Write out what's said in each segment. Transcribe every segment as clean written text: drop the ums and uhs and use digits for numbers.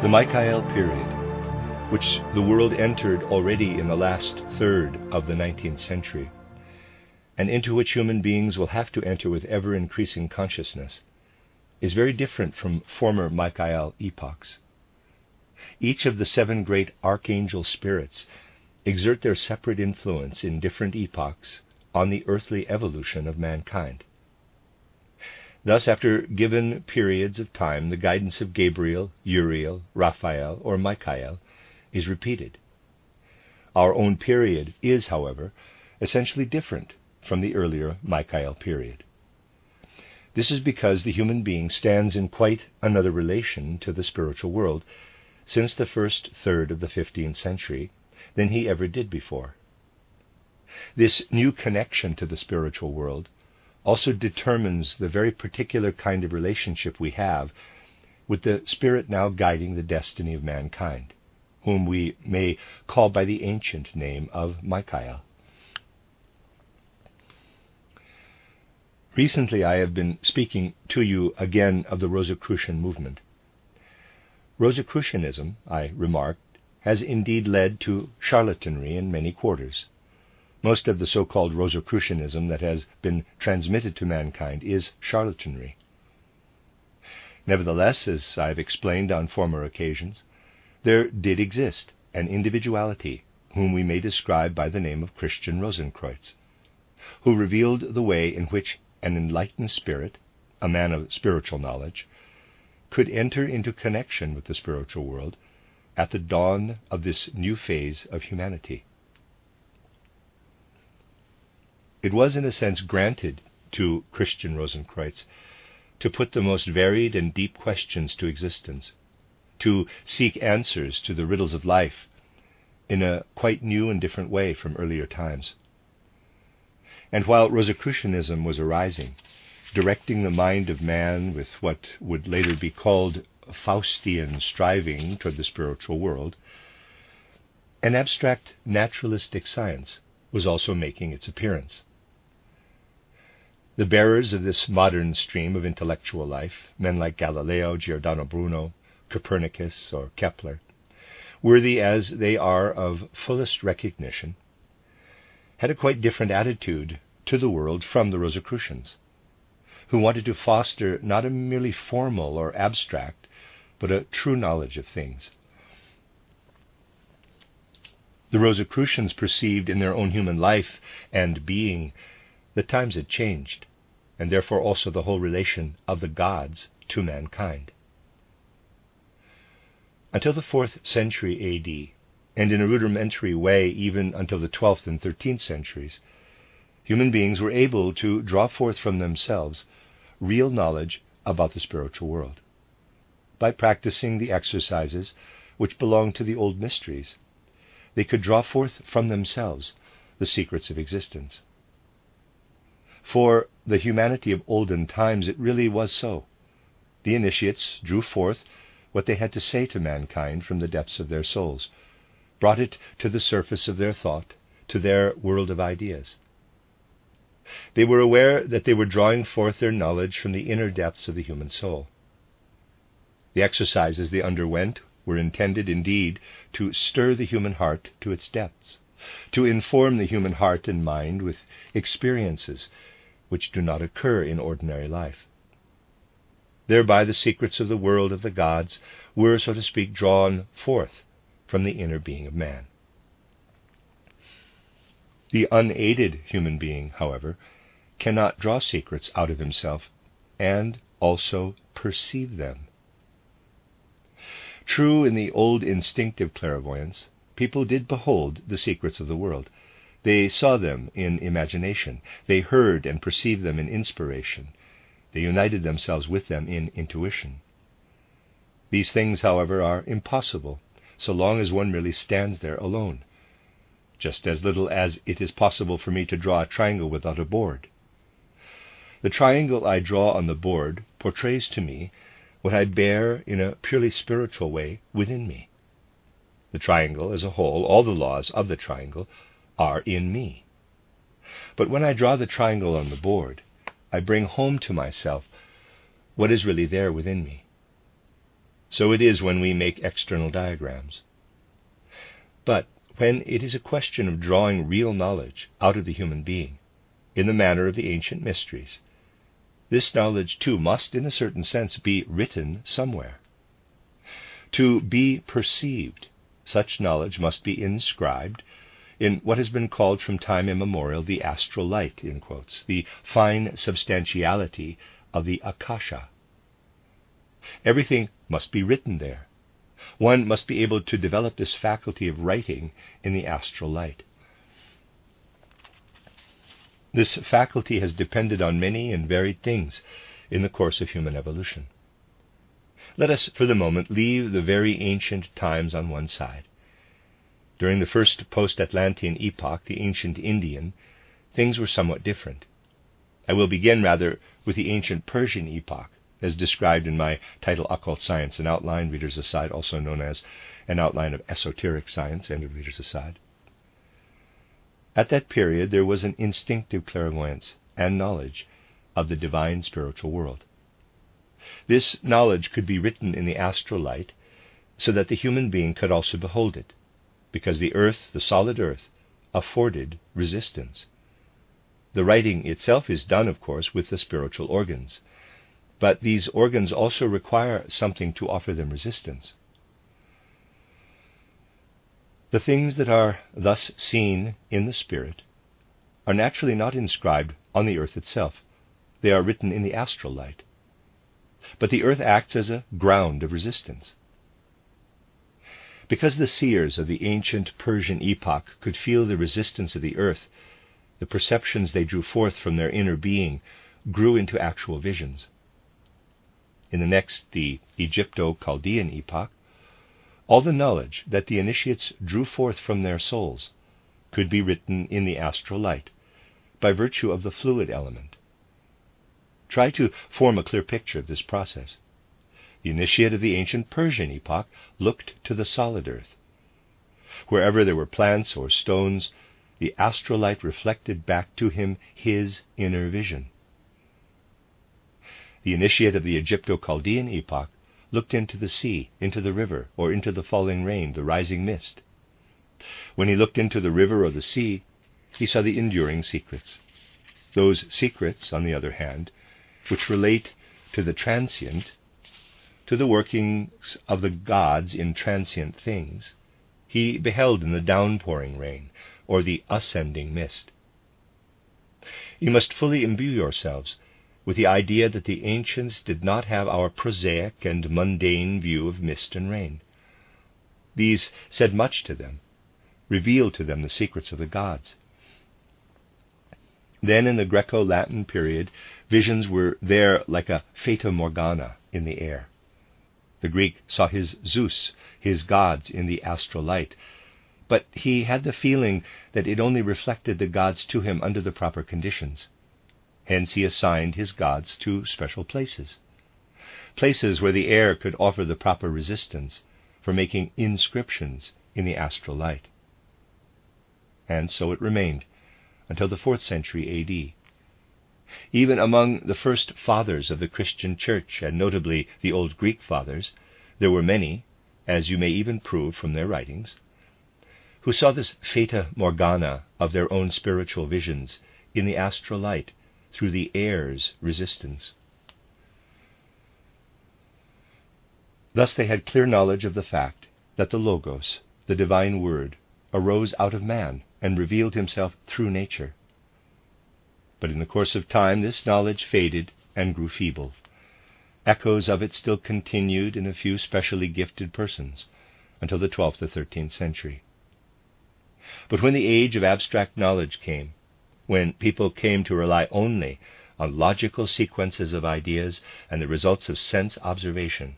The Michael period, which the world entered already in the last third of the 19th century, and into which human beings will have to enter with ever-increasing consciousness, is very different from former Michael epochs. Each of the 7 great archangel spirits exert their separate influence in different epochs on the earthly evolution of mankind. Thus, after given periods of time, the guidance of Gabriel, Uriel, Raphael, or Michael is repeated. Our own period is, however, essentially different from the earlier Michael period. This is because the human being stands in quite another relation to the spiritual world since the first third of the 15th century than he ever did before. This new connection to the spiritual world also determines the very particular kind of relationship we have with the spirit now guiding the destiny of mankind, whom we may call by the ancient name of Michael. Recently I have been speaking to you again of the Rosicrucian movement. Rosicrucianism, I remarked, has indeed led to charlatanry in many quarters. Most of the so-called Rosicrucianism that has been transmitted to mankind is charlatanry. Nevertheless, as I have explained on former occasions, there did exist an individuality whom we may describe by the name of Christian Rosenkreuz, who revealed the way in which an enlightened spirit, a man of spiritual knowledge, could enter into connection with the spiritual world at the dawn of this new phase of humanity. It was in a sense granted to Christian Rosenkreuz to put the most varied and deep questions to existence, to seek answers to the riddles of life in a quite new and different way from earlier times. And while Rosicrucianism was arising, directing the mind of man with what would later be called Faustian striving toward the spiritual world, an abstract naturalistic science was also making its appearance. The bearers of this modern stream of intellectual life, men like Galileo, Giordano Bruno, Copernicus, or Kepler, worthy as they are of fullest recognition, had a quite different attitude to the world from the Rosicrucians, who wanted to foster not a merely formal or abstract, but a true knowledge of things. The Rosicrucians perceived in their own human life and being that times had changed, and therefore also the whole relation of the gods to mankind. Until the 4th century A.D., and in a rudimentary way even until the 12th and 13th centuries, human beings were able to draw forth from themselves real knowledge about the spiritual world, by practicing the exercises which belong to the old mysteries. They could draw forth from themselves the secrets of existence. For the humanity of olden times it really was so. The initiates drew forth what they had to say to mankind from the depths of their souls, brought it to the surface of their thought, to their world of ideas. They were aware that they were drawing forth their knowledge from the inner depths of the human soul. The exercises they underwent were intended indeed to stir the human heart to its depths, to inform the human heart and mind with experiences which do not occur in ordinary life. Thereby the secrets of the world of the gods were, so to speak, drawn forth from the inner being of man. The unaided human being, however, cannot draw secrets out of himself and also perceive them. True, in the old instinctive clairvoyance, people did behold the secrets of the world. They saw them in imagination. They heard and perceived them in inspiration. They united themselves with them in intuition. These things, however, are impossible so long as one merely stands there alone, just as little as it is possible for me to draw a triangle without a board. The triangle I draw on the board portrays to me what I bear in a purely spiritual way within me. The triangle as a whole, all the laws of the triangle, are in me. But when I draw the triangle on the board, I bring home to myself what is really there within me. So it is when we make external diagrams. But when it is a question of drawing real knowledge out of the human being, in the manner of the ancient mysteries, this knowledge too must, in a certain sense, be written somewhere. To be perceived, such knowledge must be inscribed in what has been called from time immemorial the astral light, in quotes, the fine substantiality of the akasha. Everything must be written there. One must be able to develop this faculty of writing in the astral light. This faculty has depended on many and varied things in the course of human evolution. Let us, for the moment, leave the very ancient times on one side. During the first post-Atlantean epoch, the ancient Indian, things were somewhat different. I will begin, rather, with the ancient Persian epoch, as described in my title Occult Science, an outline, readers aside, also known as an outline of esoteric science, end of readers aside. At that period, there was an instinctive clairvoyance and knowledge of the divine spiritual world. This knowledge could be written in the astral light so that the human being could also behold it, because the earth, the solid earth, afforded resistance. The writing itself is done, of course, with the spiritual organs, but these organs also require something to offer them resistance. The things that are thus seen in the spirit are naturally not inscribed on the earth itself. They are written in the astral light. But the earth acts as a ground of resistance. Because the seers of the ancient Persian epoch could feel the resistance of the earth, the perceptions they drew forth from their inner being grew into actual visions. In the next, the Egypto-Chaldean epoch, all the knowledge that the initiates drew forth from their souls could be written in the astral light by virtue of the fluid element. Try to form a clear picture of this process. The initiate of the ancient Persian epoch looked to the solid earth. Wherever there were plants or stones, the astral light reflected back to him his inner vision. The initiate of the Egypto-Chaldean epoch looked into the sea, into the river, or into the falling rain, the rising mist. When he looked into the river or the sea, he saw the enduring secrets. Those secrets, on the other hand, which relate to the transient, to the workings of the gods in transient things, he beheld in the downpouring rain, or the ascending mist. You must fully imbue yourselves with the idea that the ancients did not have our prosaic and mundane view of mist and rain. These said much to them, revealed to them the secrets of the gods. Then in the Greco-Latin period, visions were there like a fata morgana in the air. The Greek saw his Zeus, his gods, in the astral light, but he had the feeling that it only reflected the gods to him under the proper conditions. Hence he assigned his gods to special places, places where the air could offer the proper resistance for making inscriptions in the astral light. And so it remained until the 4th century A.D. Even among the first fathers of the Christian Church, and notably the old Greek fathers, there were many, as you may even prove from their writings, who saw this fata morgana of their own spiritual visions in the astral light through the air's resistance. Thus they had clear knowledge of the fact that the Logos, the divine word, arose out of man and revealed himself through nature. But in the course of time this knowledge faded and grew feeble. Echoes of it still continued in a few specially gifted persons until the 12th or 13th century. But when the age of abstract knowledge came, when people came to rely only on logical sequences of ideas and the results of sense observation,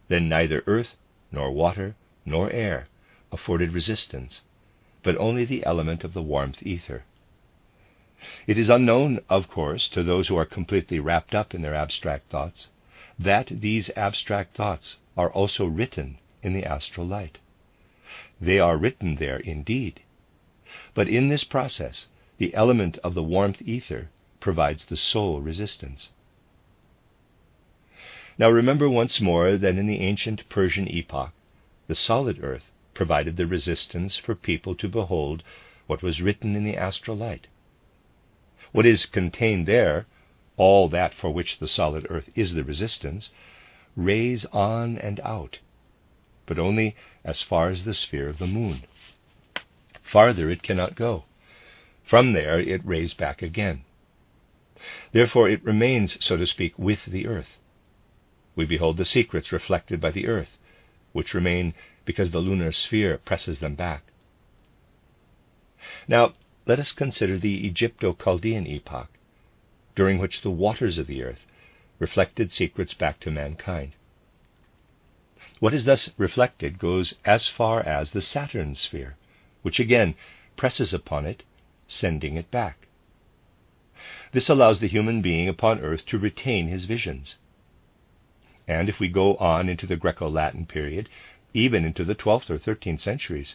then neither earth, nor water, nor air afforded resistance, but only the element of the warmth ether. It is unknown, of course, to those who are completely wrapped up in their abstract thoughts, that these abstract thoughts are also written in the astral light. They are written there indeed, but in this process the element of the warmth ether provides the sole resistance. Now remember once more that in the ancient Persian epoch, the solid earth provided the resistance for people to behold what was written in the astral light. What is contained there, all that for which the solid earth is the resistance, rays on and out, but only as far as the sphere of the moon. Farther it cannot go. From there it rays back again. Therefore it remains, so to speak, with the earth. We behold the secrets reflected by the earth, which remain because the lunar sphere presses them back. Now, let us consider the Egypto-Chaldean epoch, during which the waters of the earth reflected secrets back to mankind. What is thus reflected goes as far as the Saturn sphere, which again presses upon it, sending it back. This allows the human being upon earth to retain his visions. And if we go on into the Greco-Latin period, even into the 12th or 13th centuries,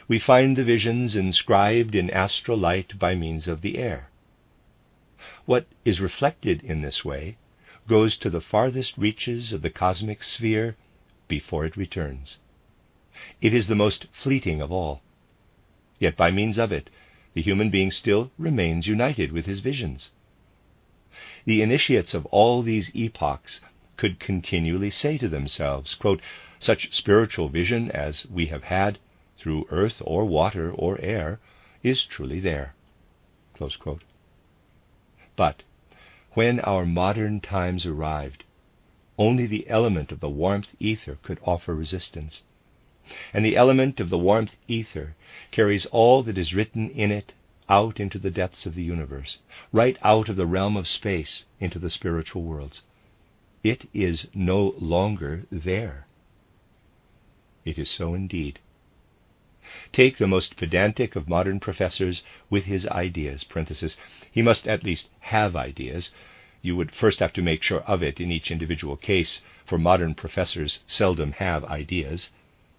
we find the visions inscribed in astral light by means of the air. What is reflected in this way goes to the farthest reaches of the cosmic sphere before it returns. It is the most fleeting of all. Yet by means of it, the human being still remains united with his visions. The initiates of all these epochs could continually say to themselves, quote, "Such spiritual vision as we have had, through earth or water or air, is truly there." Close quote. But when our modern times arrived, only the element of the warmth ether could offer resistance. And the element of the warmth ether carries all that is written in it out into the depths of the universe, right out of the realm of space into the spiritual worlds. It is no longer there. It is so indeed. Take the most pedantic of modern professors with his ideas, parenthesis, he must at least have ideas. You would first have to make sure of it in each individual case, for modern professors seldom have ideas,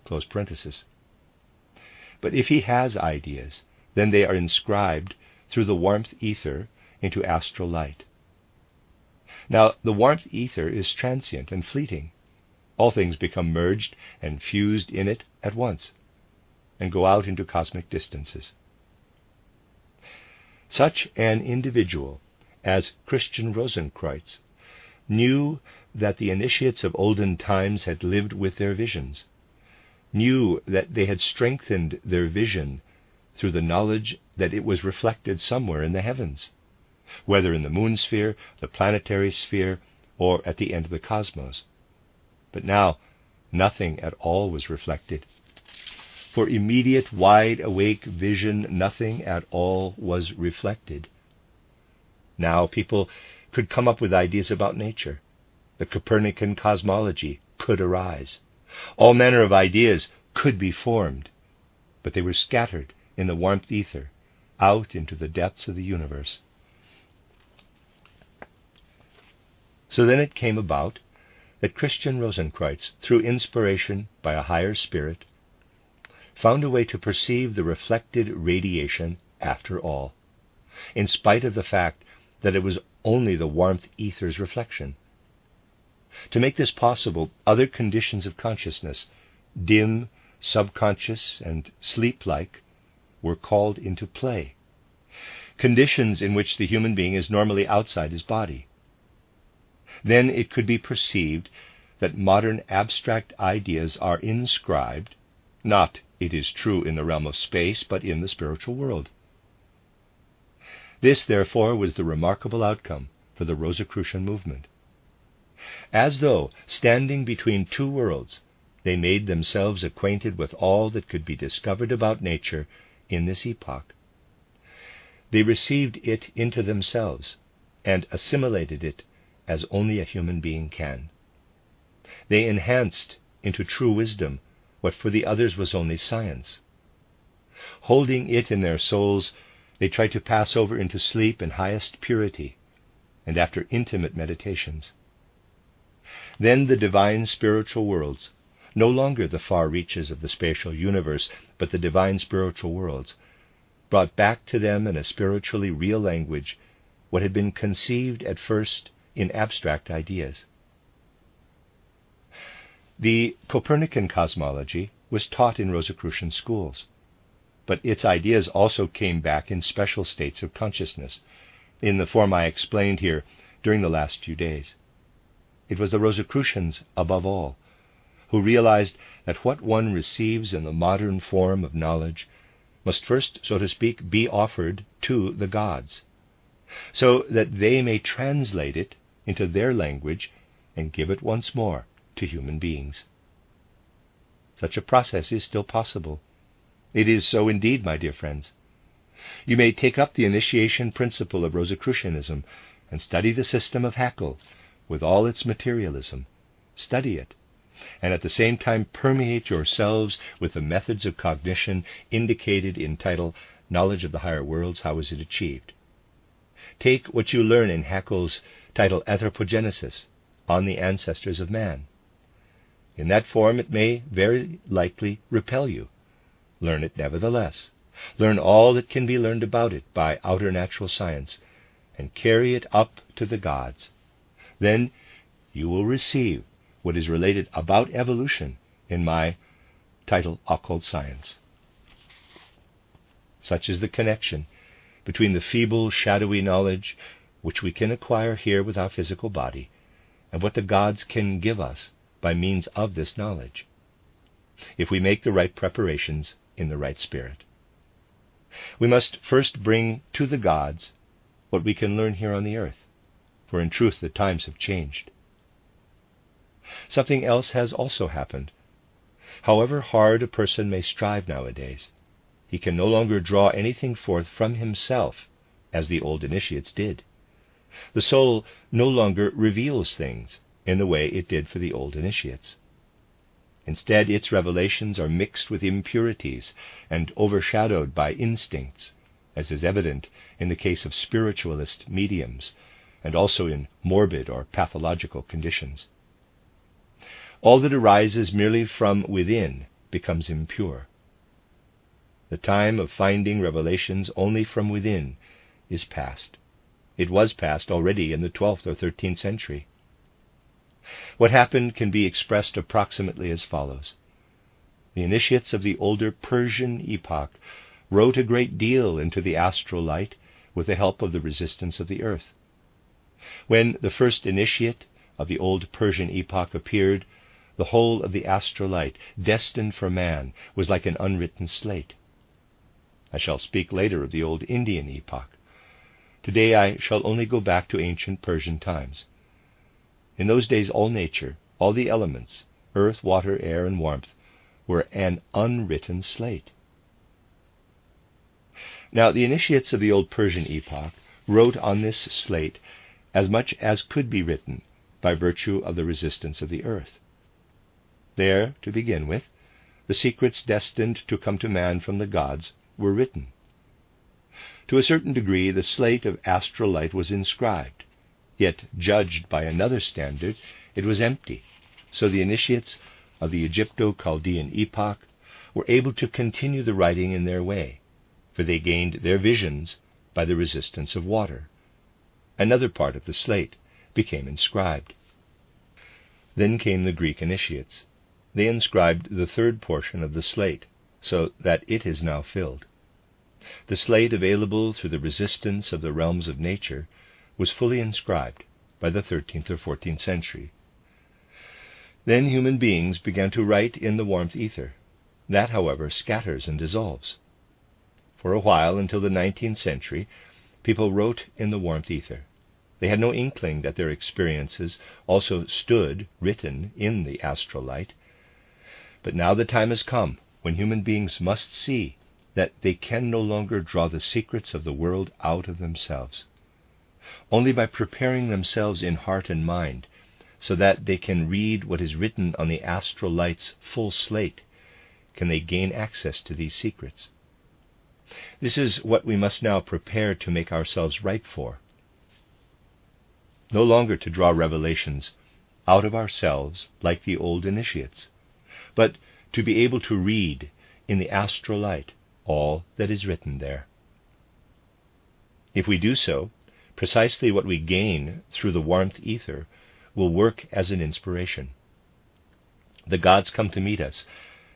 close parenthesis. But if he has ideas, then they are inscribed through the warmth ether into astral light. Now, the warmth ether is transient and fleeting. All things become merged and fused in it at once, and go out into cosmic distances. Such an individual as Christian Rosenkreuz knew that the initiates of olden times had lived with their visions, knew that they had strengthened their vision through the knowledge that it was reflected somewhere in the heavens, whether in the moon sphere, the planetary sphere, or at the end of the cosmos. But now, nothing at all was reflected. For immediate, wide-awake vision, nothing at all was reflected. Now people could come up with ideas about nature. The Copernican cosmology could arise. All manner of ideas could be formed, but they were scattered in the warmth ether out into the depths of the universe. So then it came about that Christian Rosenkreuz, through inspiration by a higher spirit, found a way to perceive the reflected radiation after all, in spite of the fact that it was only the warmth ether's reflection. To make this possible, other conditions of consciousness, dim, subconscious, and sleep-like, were called into play, conditions in which the human being is normally outside his body. Then it could be perceived that modern abstract ideas are inscribed, not, it is true, in the realm of space, but in the spiritual world. This, therefore, was the remarkable outcome for the Rosicrucian movement. As though, standing between two worlds, they made themselves acquainted with all that could be discovered about nature in this epoch. They received it into themselves and assimilated it as only a human being can. They enhanced into true wisdom what for the others was only science. Holding it in their souls, they tried to pass over into sleep in highest purity, and after intimate meditations. Then the divine spiritual worlds, no longer the far reaches of the spatial universe, but the divine spiritual worlds, brought back to them in a spiritually real language what had been conceived at first in abstract ideas. The Copernican cosmology was taught in Rosicrucian schools, but its ideas also came back in special states of consciousness, in the form I explained here during the last few days. It was the Rosicrucians, above all, who realized that what one receives in the modern form of knowledge must first, so to speak, be offered to the gods, so that they may translate it into their language and give it once more to human beings. Such a process is still possible. It is so indeed, my dear friends. You may take up the initiation principle of Rosicrucianism and study the system of Haeckel with all its materialism. Study it, and at the same time permeate yourselves with the methods of cognition indicated in title Knowledge of the Higher Worlds, How is it Achieved? Take what you learn in Haeckel's title Anthropogenesis, on the ancestors of man. In that form it may very likely repel you. Learn it nevertheless. Learn all that can be learned about it by outer natural science, and carry it up to the gods. Then you will receive what is related about evolution in my title Occult Science. Such is the connection between the feeble, shadowy knowledge which we can acquire here with our physical body, and what the gods can give us by means of this knowledge, if we make the right preparations in the right spirit. We must first bring to the gods what we can learn here on the earth, for in truth the times have changed. Something else has also happened. However hard a person may strive nowadays, he can no longer draw anything forth from himself, as the old initiates did. The soul no longer reveals things in the way it did for the old initiates. Instead, its revelations are mixed with impurities and overshadowed by instincts, as is evident in the case of spiritualist mediums, and also in morbid or pathological conditions. All that arises merely from within becomes impure. The time of finding revelations only from within is past. It was past already in the 12th or 13th century. What happened can be expressed approximately as follows. The initiates of the older Persian epoch wrote a great deal into the astral light with the help of the resistance of the earth. When the first initiate of the old Persian epoch appeared, the whole of the astral light, destined for man, was like an unwritten slate. I shall speak later of the old Indian epoch. Today I shall only go back to ancient Persian times. In those days all nature, all the elements, earth, water, air, and warmth, were an unwritten slate. Now the initiates of the old Persian epoch wrote on this slate as much as could be written by virtue of the resistance of the earth. There, to begin with, the secrets destined to come to man from the gods were written. To a certain degree, the slate of astral light was inscribed, yet judged by another standard, it was empty, so the initiates of the Egypto-Chaldean epoch were able to continue the writing in their way, for they gained their visions by the resistance of water. Another part of the slate became inscribed. Then came the Greek initiates. They inscribed the third portion of the slate, so that it is now filled. The slate available through the resistance of the realms of nature was fully inscribed by the 13th or 14th century. Then human beings began to write in the warmth ether. That, however, scatters and dissolves. For a while, until the 19th century, people wrote in the warmth ether. They had no inkling that their experiences also stood written in the astral light. But now the time has come when human beings must see that they can no longer draw the secrets of the world out of themselves. Only by preparing themselves in heart and mind, so that they can read what is written on the astral light's full slate, can they gain access to these secrets. This is what we must now prepare to make ourselves ripe for. No longer to draw revelations out of ourselves like the old initiates, but to be able to read in the astral light all that is written there. If we do so, precisely what we gain through the warmth ether will work as an inspiration. The gods come to meet us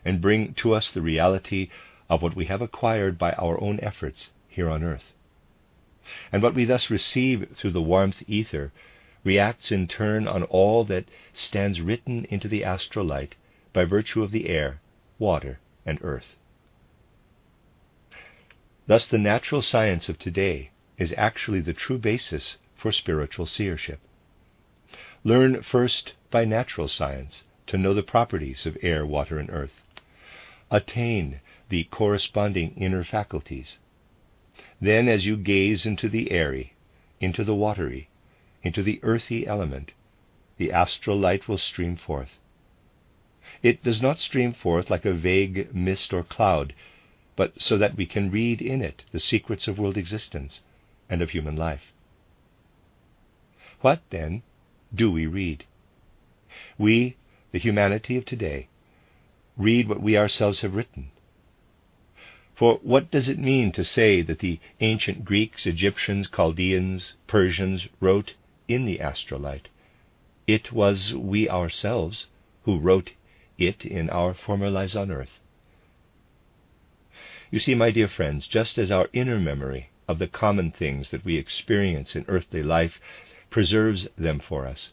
and bring to us the reality of what we have acquired by our own efforts here on earth. And what we thus receive through the warmth ether reacts in turn on all that stands written into the astral light by virtue of the air, water, and earth. Thus the natural science of today is actually the true basis for spiritual seership. Learn first by natural science to know the properties of air, water, and earth. Attain the corresponding inner faculties. Then, as you gaze into the airy, into the watery, into the earthy element, the astral light will stream forth. It does not stream forth like a vague mist or cloud, but so that we can read in it the secrets of world existence and of human life. What, then, do we read? We, the humanity of today, read what we ourselves have written. For what does it mean to say that the ancient Greeks, Egyptians, Chaldeans, Persians wrote in the astral light? It was we ourselves who wrote it in our former lives on earth. You see, my dear friends, just as our inner memory of the common things that we experience in earthly life preserves them for us,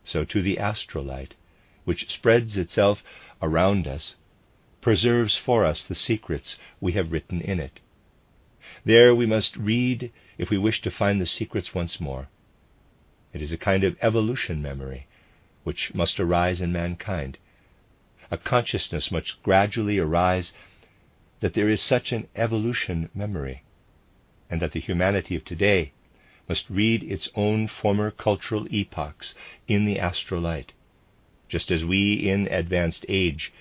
so too the astral light, which spreads itself around us, preserves for us the secrets we have written in it. There we must read if we wish to find the secrets once more. It is a kind of evolution memory which must arise in mankind. A consciousness must gradually arise that there is such an evolution memory, and that the humanity of today must read its own former cultural epochs in the astral light, just as we in advanced age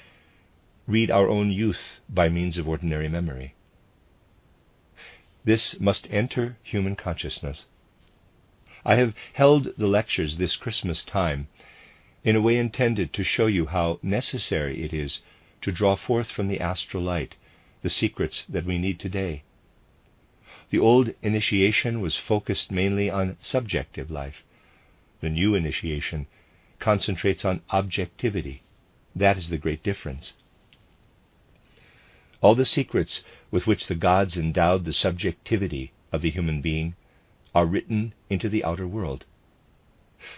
read our own youth by means of ordinary memory. This must enter human consciousness. I have held the lectures this Christmas time in a way intended to show you how necessary it is to draw forth from the astral light the secrets that we need today. The old initiation was focused mainly on subjective life. The new initiation concentrates on objectivity. That is the great difference. All the secrets with which the gods endowed the subjectivity of the human being are written into the outer world.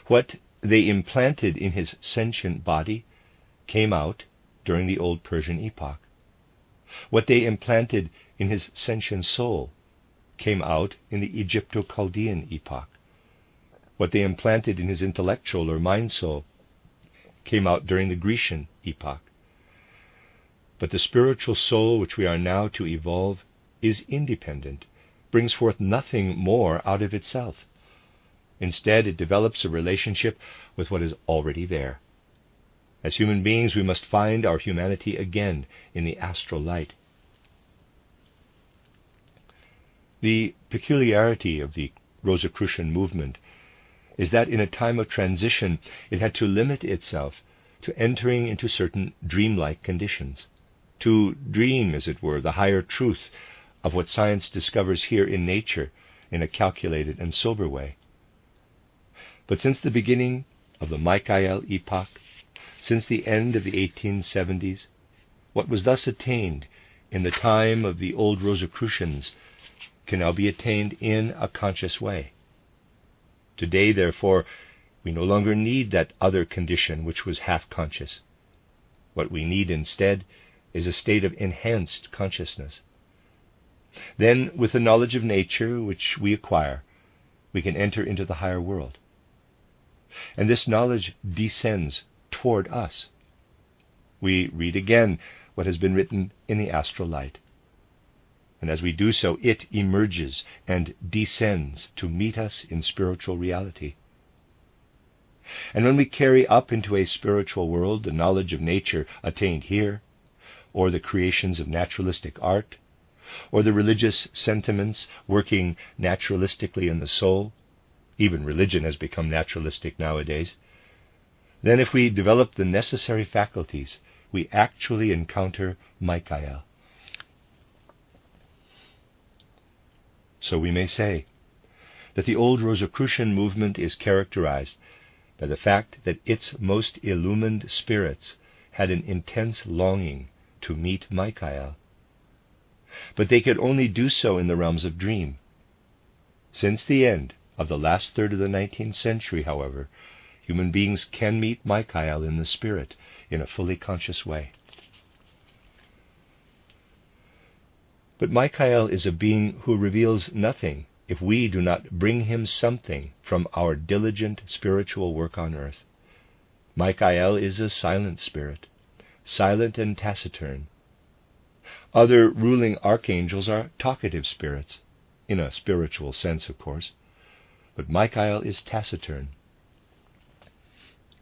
What they implanted in his sentient body came out during the old Persian epoch. What they implanted in his sentient soul came out in the Egypto-Chaldean epoch. What they implanted in his intellectual or mind soul came out during the Grecian epoch. But the spiritual soul which we are now to evolve is independent, brings forth nothing more out of itself. Instead, it develops a relationship with what is already there. As human beings, we must find our humanity again in the astral light. The peculiarity of the Rosicrucian movement is that in a time of transition it had to limit itself to entering into certain dreamlike conditions, to dream, as it were, the higher truth of what science discovers here in nature in a calculated and sober way. But since the beginning of the Michaelic epoch, since the end of the 1870s, what was thus attained in the time of the old Rosicrucians can now be attained in a conscious way. Today, therefore, we no longer need that other condition which was half-conscious. What we need instead is a state of enhanced consciousness. Then, with the knowledge of nature which we acquire, we can enter into the higher world. And this knowledge descends toward us. We read again what has been written in the astral light. And as we do so, it emerges and descends to meet us in spiritual reality. And when we carry up into a spiritual world the knowledge of nature attained here, or the creations of naturalistic art, or the religious sentiments working naturalistically in the soul, even religion has become naturalistic nowadays, then if we develop the necessary faculties, we actually encounter Michael. So we may say that the old Rosicrucian movement is characterized by the fact that its most illumined spirits had an intense longing to meet Michael. But they could only do so in the realms of dream. Since the end of the last third of the 19th century, however, human beings can meet Michael in the spirit in a fully conscious way. But Michael is a being who reveals nothing if we do not bring him something from our diligent spiritual work on earth. Michael is a silent spirit, silent and taciturn. Other ruling archangels are talkative spirits, in a spiritual sense, of course, but Michael is taciturn.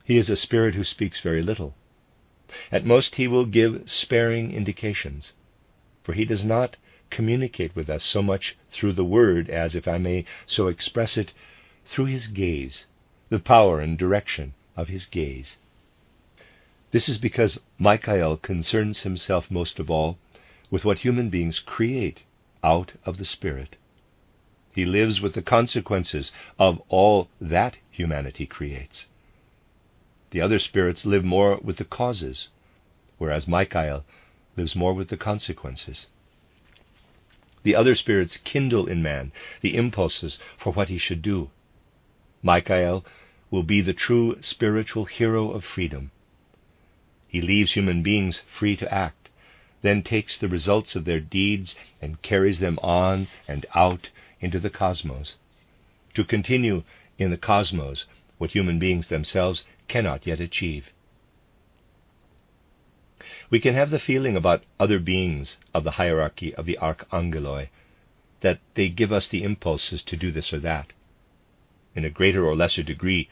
He is a spirit who speaks very little. At most he will give sparing indications, for he does not communicate with us so much through the word as, if I may so express it, through his gaze, the power and direction of his gaze. This is because Michael concerns himself most of all with what human beings create out of the spirit. He lives with the consequences of all that humanity creates. The other spirits live more with the causes, whereas Michael lives more with the consequences. The other spirits kindle in man the impulses for what he should do. Michael will be the true spiritual hero of freedom. He leaves human beings free to act, then takes the results of their deeds and carries them on and out into the cosmos, to continue in the cosmos what human beings themselves cannot yet achieve. We can have the feeling about other beings of the hierarchy of the archangeloi that they give us the impulses to do this or that. In a greater or lesser degree,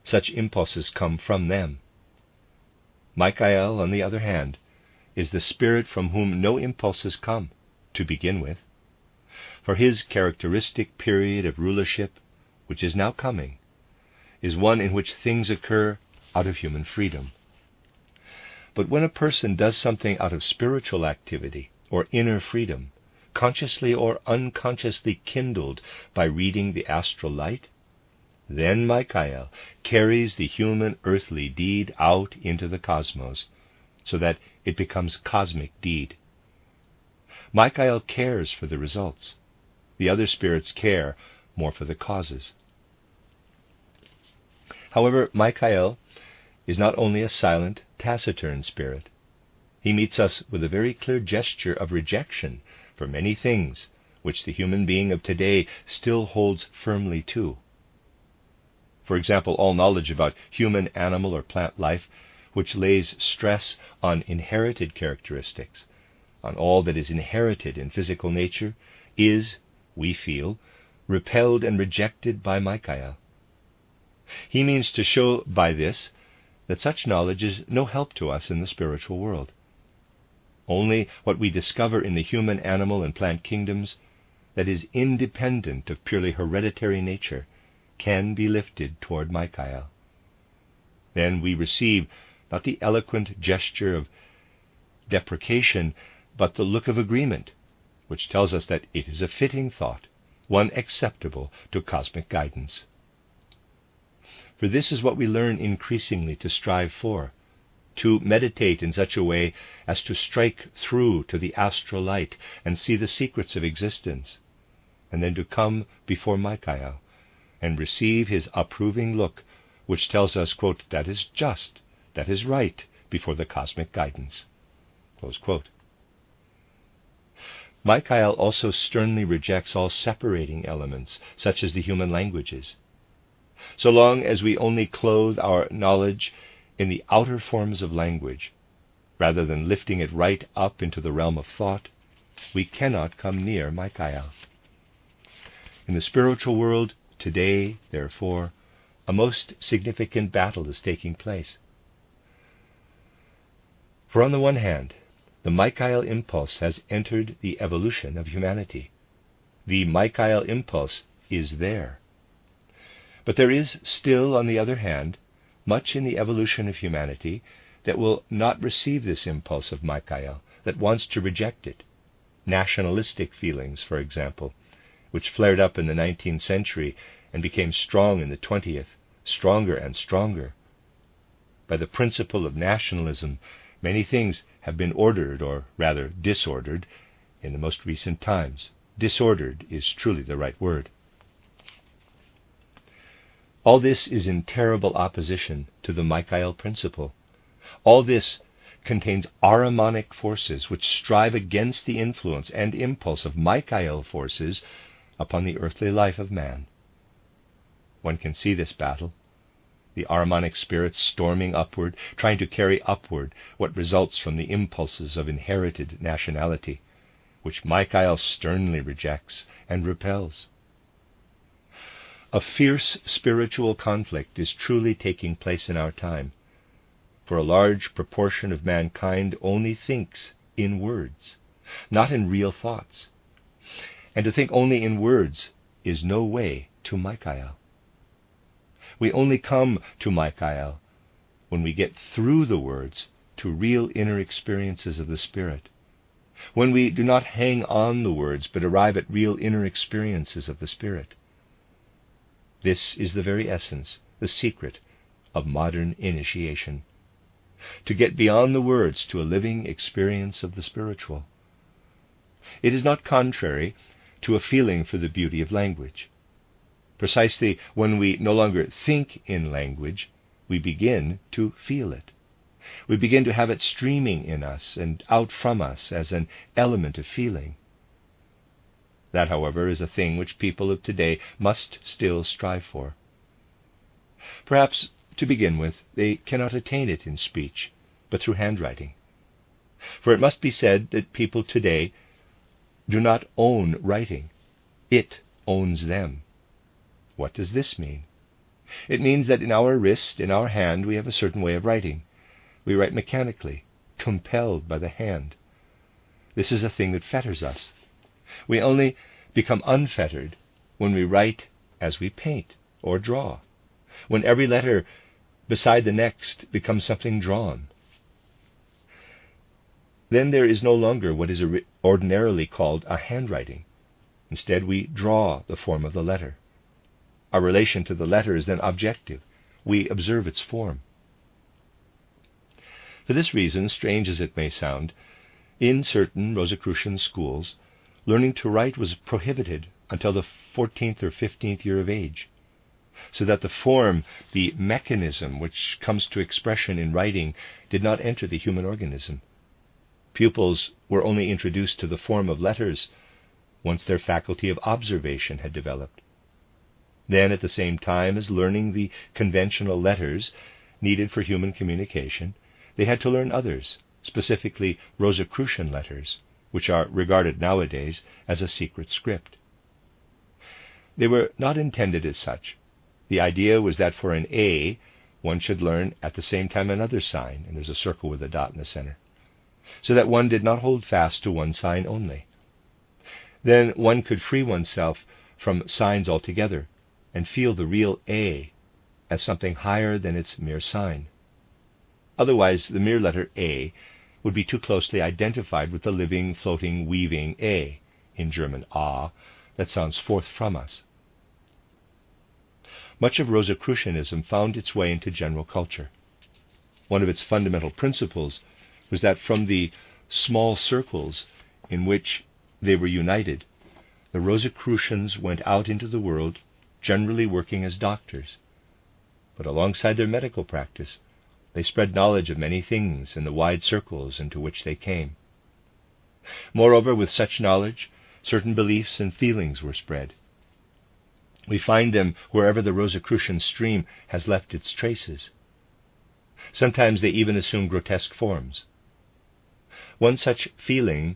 such impulses come from them. Michael, on the other hand, is the spirit from whom no impulses come, to begin with. For his characteristic period of rulership, which is now coming, is one in which things occur out of human freedom. But when a person does something out of spiritual activity or inner freedom, consciously or unconsciously kindled by reading the astral light, then Michael carries the human earthly deed out into the cosmos, so that it becomes cosmic deed. Michael cares for the results. The other spirits care more for the causes. However, Michael is not only a silent, taciturn spirit. He meets us with a very clear gesture of rejection for many things which the human being of today still holds firmly to. For example, all knowledge about human, animal, or plant life which lays stress on inherited characteristics, on all that is inherited in physical nature, is, we feel, repelled and rejected by Michael. He means to show by this that such knowledge is no help to us in the spiritual world. Only what we discover in the human, animal, and plant kingdoms that is independent of purely hereditary nature can be lifted toward Michael. Then we receive not the eloquent gesture of deprecation, but the look of agreement, which tells us that it is a fitting thought, one acceptable to cosmic guidance. For this is what we learn increasingly to strive for, to meditate in such a way as to strike through to the astral light and see the secrets of existence, and then to come before Michael and receive his approving look, which tells us, quote, that is just, that is right, before the cosmic guidance. Close quote. Michael also sternly rejects all separating elements, such as the human languages. So long as we only clothe our knowledge in the outer forms of language, rather than lifting it right up into the realm of thought, we cannot come near Michael. In the spiritual world, today, therefore, a most significant battle is taking place. For on the one hand, the Michael impulse has entered the evolution of humanity. The Michael impulse is there. But there is still, on the other hand, much in the evolution of humanity that will not receive this impulse of Michael, that wants to reject it. Nationalistic feelings, for example, which flared up in the 19th century and became strong in the 20th, stronger and stronger. By the principle of nationalism, Many things have been ordered, or rather disordered, in the most recent times. Disordered is truly the right word. All this is in terrible opposition to the Michael principle. All this contains ahrimanic forces which strive against the influence and impulse of Michael forces upon the earthly life of man. One can see this battle, the ahrimanic spirits storming upward, trying to carry upward what results from the impulses of inherited nationality, which Michael sternly rejects and repels. A fierce spiritual conflict is truly taking place in our time, for a large proportion of mankind only thinks in words, not in real thoughts. And to think only in words is no way to Michael. We only come to Michael when we get through the words to real inner experiences of the Spirit, when we do not hang on the words but arrive at real inner experiences of the Spirit. This is the very essence, the secret of modern initiation, to get beyond the words to a living experience of the spiritual. It is not contrary to a feeling for the beauty of language. Precisely when we no longer think in language, we begin to feel it. We begin to have it streaming in us and out from us as an element of feeling. That, however, is a thing which people of today must still strive for. Perhaps, to begin with, they cannot attain it in speech, but through handwriting. For it must be said that people today do not own writing. It owns them. What does this mean? It means that in our wrist, in our hand, we have a certain way of writing. We write mechanically, compelled by the hand. This is a thing that fetters us. We only become unfettered when we write as we paint or draw, when every letter beside the next becomes something drawn. Then there is no longer what is ordinarily called a handwriting. Instead, we draw the form of the letter. Our relation to the letter is then objective. We observe its form. For this reason, strange as it may sound, in certain Rosicrucian schools, learning to write was prohibited until the 14th or 15th year of age, so that the form, the mechanism which comes to expression in writing, did not enter the human organism. Pupils were only introduced to the form of letters once their faculty of observation had developed. Then, at the same time as learning the conventional letters needed for human communication, they had to learn others, specifically Rosicrucian letters, which are regarded nowadays as a secret script. They were not intended as such. The idea was that for an A, one should learn at the same time another sign, and there's a circle with a dot in the center, so that one did not hold fast to one sign only. Then one could free oneself from signs altogether and feel the real A as something higher than its mere sign. Otherwise, the mere letter A would be too closely identified with the living, floating, weaving A, in German A, that sounds forth from us. Much of Rosicrucianism found its way into general culture. One of its fundamental principles was that from the small circles in which they were united, the Rosicrucians went out into the world, generally working as doctors. But alongside their medical practice, they spread knowledge of many things in the wide circles into which they came. Moreover, with such knowledge, certain beliefs and feelings were spread. We find them wherever the Rosicrucian stream has left its traces. Sometimes they even assume grotesque forms. One such feeling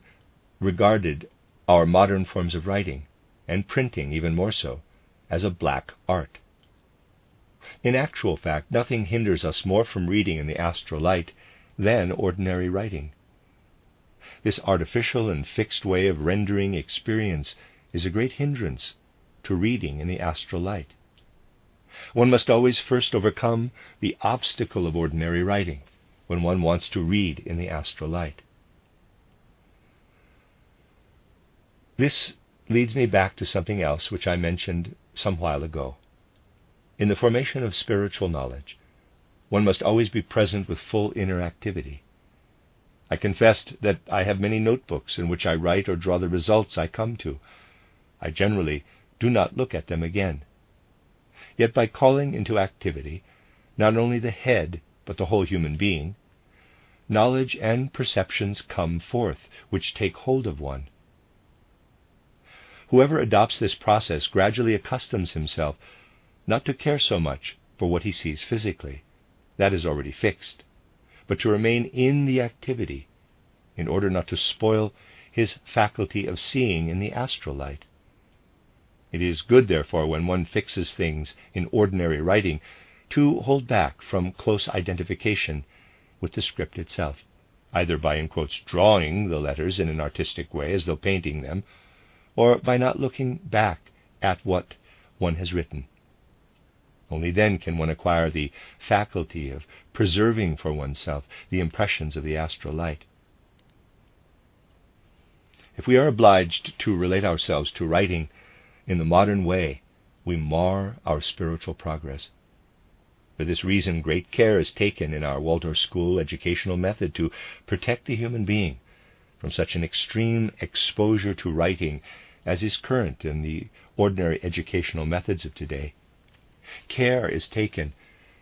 regarded our modern forms of writing, and printing even more so, as a black art. In actual fact, nothing hinders us more from reading in the astral light than ordinary writing. This artificial and fixed way of rendering experience is a great hindrance to reading in the astral light. One must always first overcome the obstacle of ordinary writing when one wants to read in the astral light. This leads me back to something else which I mentioned some while ago. In the formation of spiritual knowledge, one must always be present with full inner activity. I confessed that I have many notebooks in which I write or draw the results I come to. I generally do not look at them again. Yet by calling into activity not only the head, but the whole human being, knowledge and perceptions come forth, which take hold of one. Whoever adopts this process gradually accustoms himself not to care so much for what he sees physically, that is already fixed, but to remain in the activity, in order not to spoil his faculty of seeing in the astral light. It is good, therefore, when one fixes things in ordinary writing, to hold back from close identification with the script itself, either by, in quotes, drawing the letters in an artistic way as though painting them, or by not looking back at what one has written. Only then can one acquire the faculty of preserving for oneself the impressions of the astral light. If we are obliged to relate ourselves to writing in the modern way, we mar our spiritual progress. For this reason, great care is taken in our Waldorf school educational method to protect the human being from such an extreme exposure to writing as is current in the ordinary educational methods of today. Care is taken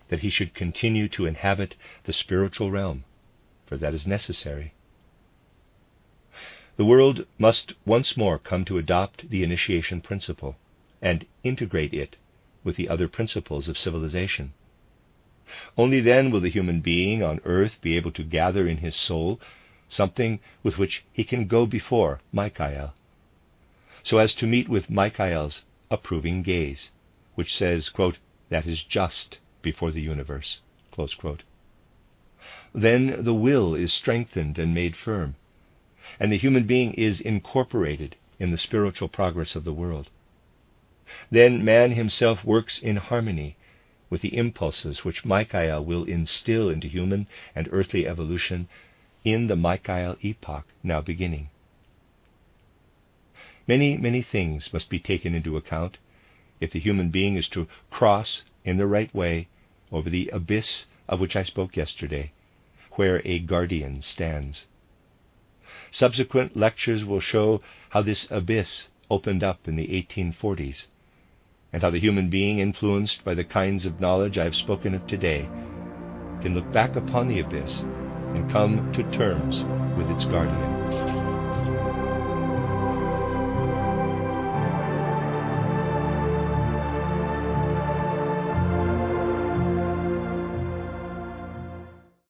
that he should continue to inhabit the spiritual realm, for that is necessary. The world must once more come to adopt the initiation principle and integrate it with the other principles of civilization. Only then will the human being on earth be able to gather in his soul something with which he can go before Michael, so as to meet with Michael's approving gaze, which says, quote, "That is just before the universe," close quote. Then the will is strengthened and made firm, and the human being is incorporated in the spiritual progress of the world. Then man himself works in harmony with the impulses which Michael will instill into human and earthly evolution in the Michael epoch now beginning. Many, many things must be taken into account if the human being is to cross in the right way over the abyss of which I spoke yesterday, where a guardian stands. Subsequent lectures will show how this abyss opened up in the 1840s, and how the human being, influenced by the kinds of knowledge I have spoken of today, can look back upon the abyss and come to terms with its guardian.